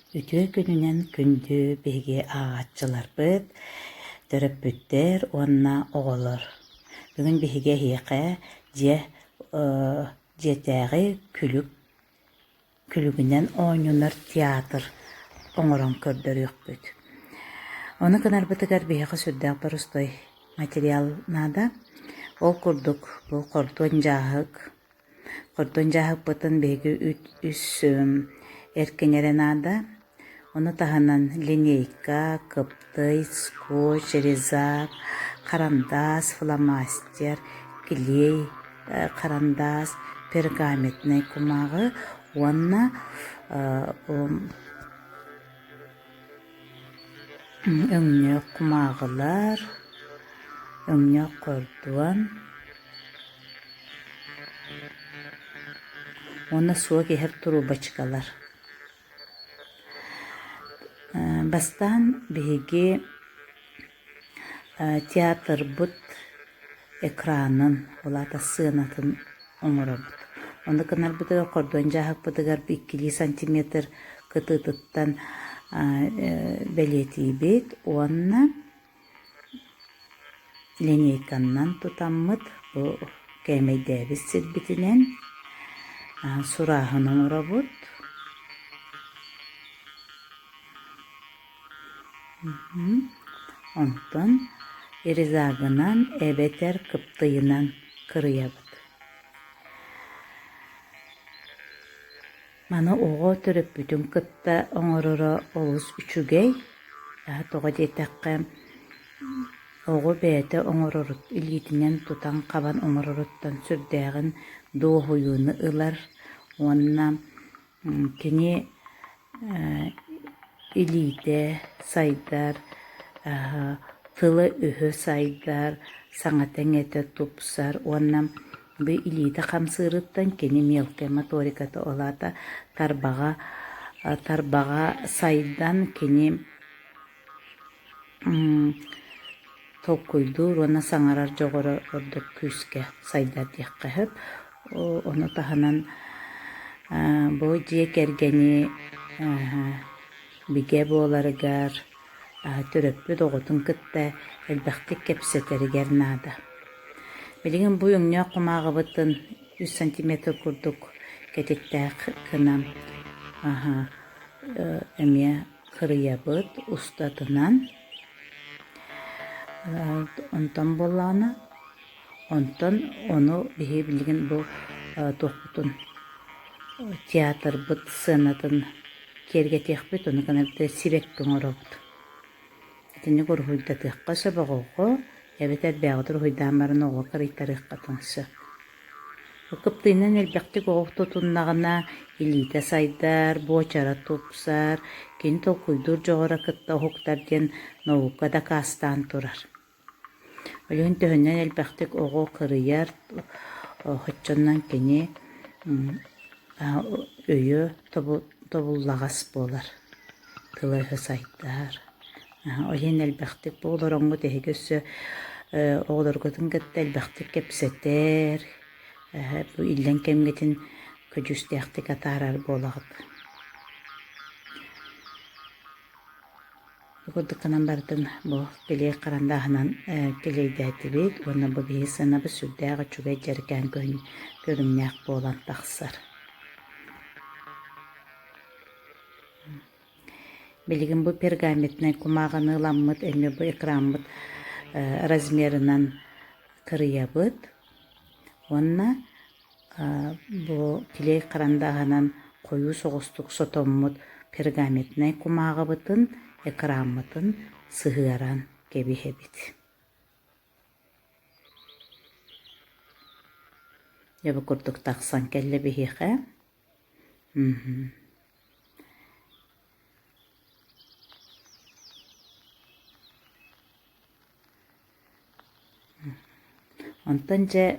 Күлүгүнэн күндү биһиги ааҕааччыларбыт, төрөппүттер, уонна оҕолор. Бүгүн биһиге хиэхэ дьиэтээҕи Күлүгүнэн оонньунар тыйаатыр оҥорун көрдөрүөхпүт. Оны кынарбытыгар биһиэхэ сүрдээх барыстой материал наада. Ол курдук бу кордуон жааһык бытын биһиги үс эркеҥере наада. Оны таһынан линейка, кыптый, скотч, резак, карандас, фломастер, клей, карандас, пергаментный кумагы, уонна өҥнөөх кумагылар, өҥнөөх кордуон, уонна суо киһэр турубачкалар. Бастан биһиги тыйаатырбыт экранын улаата сыанатын оҥоробут. Оны кынарбытыгар кордуон жааһыппытыгар 2 сантиметр кытыытыттан бэлиэтиэбит, уонна линейканнан тутаммыт бу кээмэйдээбит сирбитинэн сурааһын оҥоробут. Онтон иризаагынан эбетер кыптыйынан кырыйабыт. Маны оҕо төрөппүтүн кытта оҥороро олус үчүгэй тоҕо диэтэххэ оҕо бэйэтэ оҥорорут илиитинэн тутан хабан оҥороруттан сүрдээҕин дуоһуйууну ылар, уонна кини илиитэ сайдар, тылы үһү сайдар, саҥа тэҥэтэ тупсар, уонна бу илиитэ хамсыырыттан кини мелкая моториката олаата тарбаҕа сайдан кини толкуйдуур, уонна саҥарар дьоҕоро ордук күүскэ сайдар диэххэһэп, ону таһынан бу дьиэ кэргэни бигэ буоларыгар төрөппүт оҕотун кытта элбэхтик кэпсэтэригэр наада. Билигин бу өҥнөөх кумааҕыбытын 3 сантиметр курдук кэтиттээх кына эмиэ кырыйабыт устатынан. Онтон боллаана, онтон ону биһи билигин бу туохпутун тыйаатырбыт сыанатын киэргэтиэхпит, ону канабыта сибекки оҥоробут. Итини курухуйдатыахха собоҕоҕо эбетэр бэҕэтэр уһуйдаан баран оҕо кырыйтарыахха таҥса. Кыптыйнан элбэхтик оҕо тутуннаҕына илиитэ сайдар, буочара тупсар, кини толкуйдуур дьоҕоро кытта оһуктар диэн новукка да каастаан турар. Олиһин төһөннэн элбэхтик оҕо кырыйар, хоччоннан кини өйө тобуллаҕас буолар, тыла ыһы сайдар. Олиһин элбэхтик бу олороҥҥу тэһиги өссө оҕолорготун кытта элбэхтик кэпсэтээр, бу иллэн кэмгэтин көдьүстээхтик атаарар буолаҕыт. Курдукканан бартын бу килиэ карандааһынан килейдээттибит, уонна бу биһи сынабы сүрдээх үчүгэй дьэргээн көрүмнээх буолан тахсар. Билигин бу пергаментный кумааҕаны ыламмыт, эмне бу экранмыт размерынан кырыйабыт, уонна бу килей карандааһынан хойуу соҕустук сотоммут пергаментный кумааҕыбытын экранмытын сыһыаран кэбиһэбит. Яба курдук тахсан кэллэ биһиэхэ. Онтон же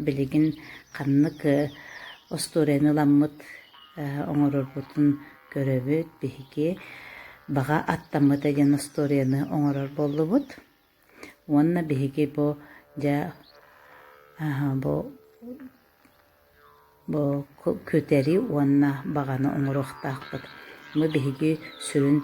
билигин ханнык остуорайны ламмыт оҥорорбутун көрөбүт биһиги баҕа аттаммыта диэн остуорайны оҥорор боллубут. Уонна биһиги бу көтери уонна бағаны оңоруохтаахпыт. мы биһиги сүрүн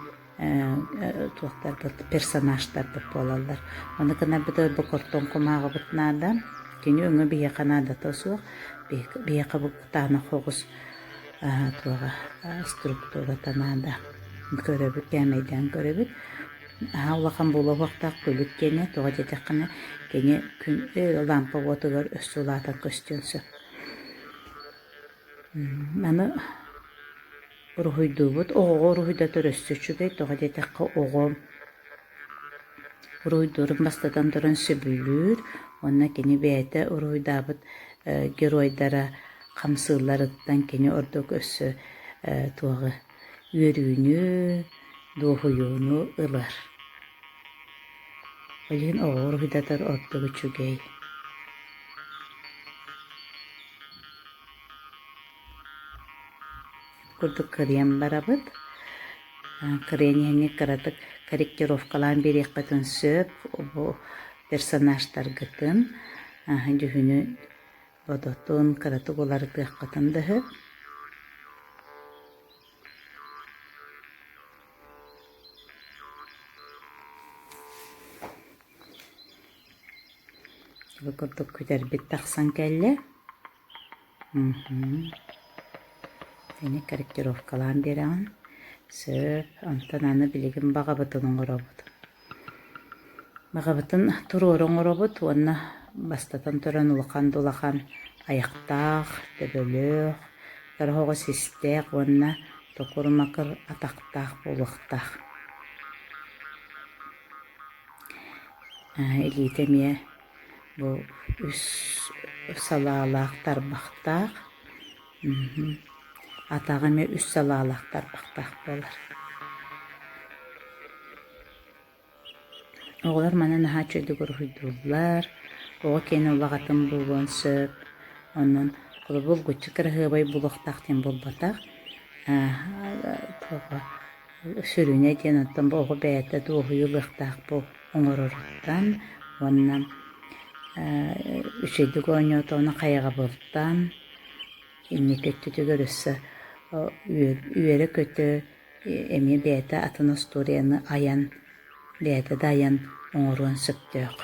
туактар персонаждар болалар. Оны гына бит бу кортон комага битнада, кини өңө бие канада тосук, бие кабык тана хогус туага структура танада. Көрөбүт, кемейден көрөбүт. Улахан болу вақтақ көлік кені, тоға жетіққаны кені лампа отығыр өссулатан көстенсі. Маны ұрғыйду бұд, оғы ұрғыйда түрісті чүгей, тоға жетіққа оғы ұрғыйдурын бастадан тұрын сөбілір, онна кені бәйті ұрғыйда бұд геройдара қамсыларыттан кені ордық өссі тоғы үйрүйіні, уһуйууну ылар. Олин оғыр хидатар ордығы чүгей. Күрдік кыриян барабыд. Кыриян еңе кыратык корректировкалан берек қытын сөп, персонаждар гытын, жүхіні бодотун кыратык олары тық қытын дығы. Күрдік күтер бит тақсан кәлі. Сені корректировкалан береғын. Сөп, онтан аны білігін бағабытын оңыробыд. Бағабытын тұрыр оңыробыд, оны бастатан тұран улақан аяқтақ, төбөлөк, көрғоғы систек, оны тоқырмақыр атақтақ, болуқтақ. Элитемия bu салаалаақ тарбақтақ, атағыме салаалаақ тарбақтақ болар. Оғылар мана наға чөйді көргүйділер, оғы кені ұлағатын болуын сөп, онын бұл күтчі кірғыбай бұлықтақтен болбатақ, сүріне ден оттан оғы бәйті доғы ұлықтақ бұл оңоруохтан, онын үшейдік ойнет оны қайға болттан, емне көттіді көрісі, үйері көтті әме бәйті атын историяны аян, бәйті даян оңорун сөптөк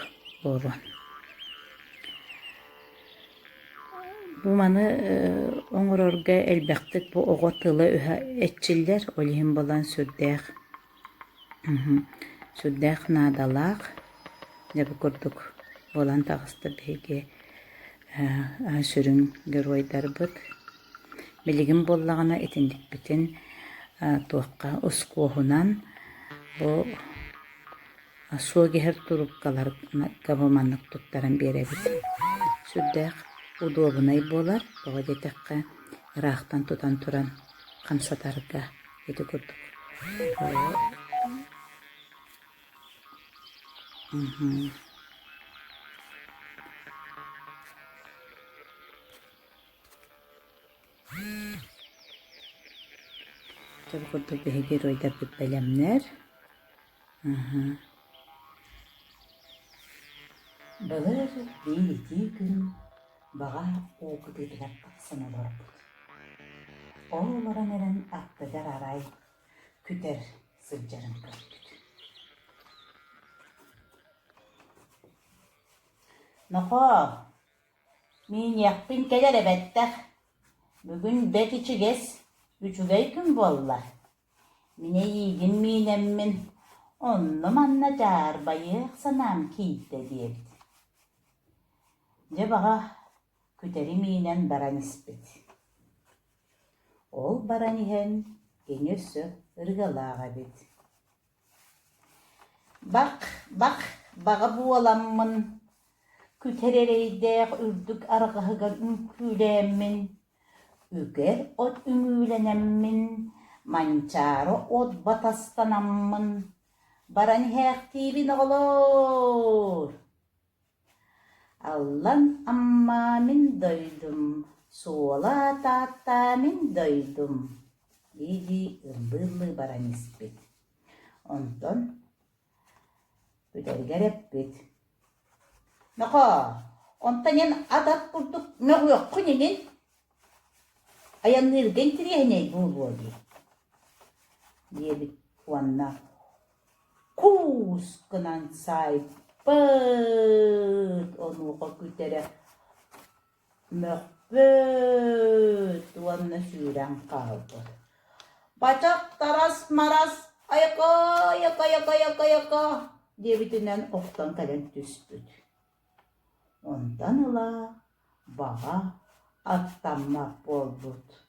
болуын. Бұл маны оңорорға әлбәқтік бұл оғы тылы әтчілдер, олейін болан сүрдәқ надалақ, деп көрдік. Olan tağısta bege sürün gürvayдар bud. Biligin bollağına etindik bitin tuğqa uskuğunan bu soğuğer turup kalar gavımanlık tuttaran berebit. Sürdəq udobunay bolar. Boğa detekka rağtan tutan turan kamsatarga eti kurduk. Tabi kurduk bir hegeroydar bir belemler. Balır bibilэтиэкэтин bağa oğu dediler baksana var bu. Oğuların eren attıgar aray küter sırcarım kırdık. Nako, min yakpin keler ebettek. Bugün bet içi gez. Üçügey gün bollar. Mine yiğin minemmin. Onum anna car bayık sanam kiyitte diyebit. De bağa küteri minem baran ispit. Ol baran ihen genösü ırgalağa bit. Bak, bağa bu olamın. Küterereydek ürdük argahıgar ünkülemmin. Üger ot üngülenemmin. Mançaro ot batastanammin. Baran hektibin olur. Allah'ın amma min doydum. Soğla tahta min doydum. İyi ımbırlı baran ispit. Ondan üderger eppit. Nako, ondan yan adat bulduk. Ne yok kunenin? Ayanlar gentiriyene bu oldu. диэбит уанна куус гынан сайпыт онуға күтере мөхпөт уанна сүүрэн қалбыт. Бачак тарас марас аяка диэбитинэн оқтан кэлэн түспүт. Ондан ыла баға аттаммак болбут.